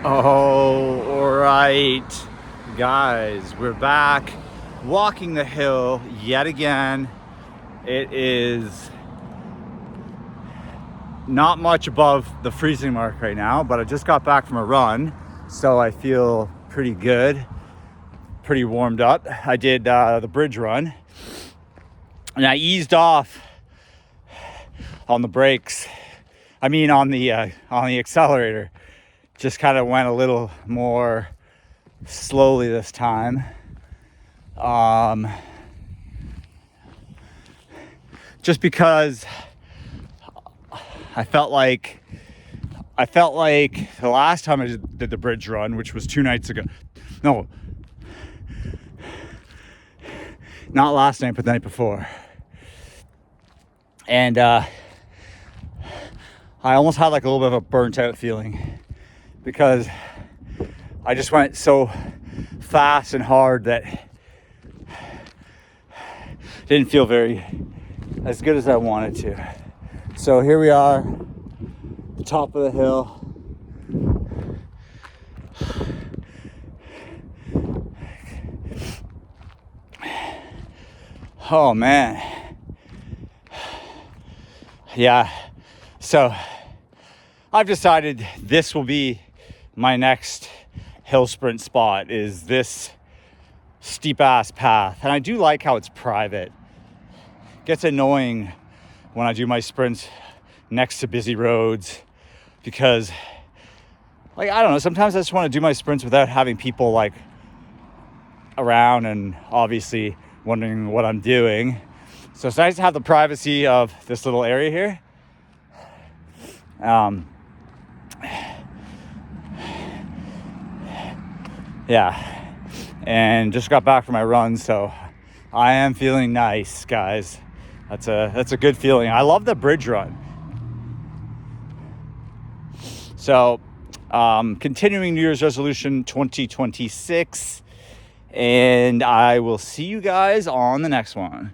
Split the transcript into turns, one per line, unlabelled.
Oh, all right, guys, we're back walking the hill yet again. It is not much above the freezing mark right now, but I just got back from a run, so I feel pretty good, pretty warmed up. I did the bridge run, and I eased off on the brakes. I mean, on the accelerator. Just kind of went a little more slowly this time. Just because I felt like the last time I did the bridge run, which was 2 nights ago. No, not last night, but the night before. And I almost had like a little bit of a burnt out feeling because I just went so fast and hard that didn't feel very as good as I wanted to. So here we are, the top of the hill. Oh man. Yeah. So I've decided this will be my next hill sprint spot, is this steep ass path. And I do like how it's private. It gets annoying when I do my sprints next to busy roads because, like, I don't know, sometimes I just want to do my sprints without having people like around and obviously wondering what I'm doing. So it's nice to have the privacy of this little area here. Yeah, and just got back from my run, so I am feeling nice, guys. That's a good feeling. I love the bridge run. So continuing New Year's resolution 2026, and I will see you guys on the next one.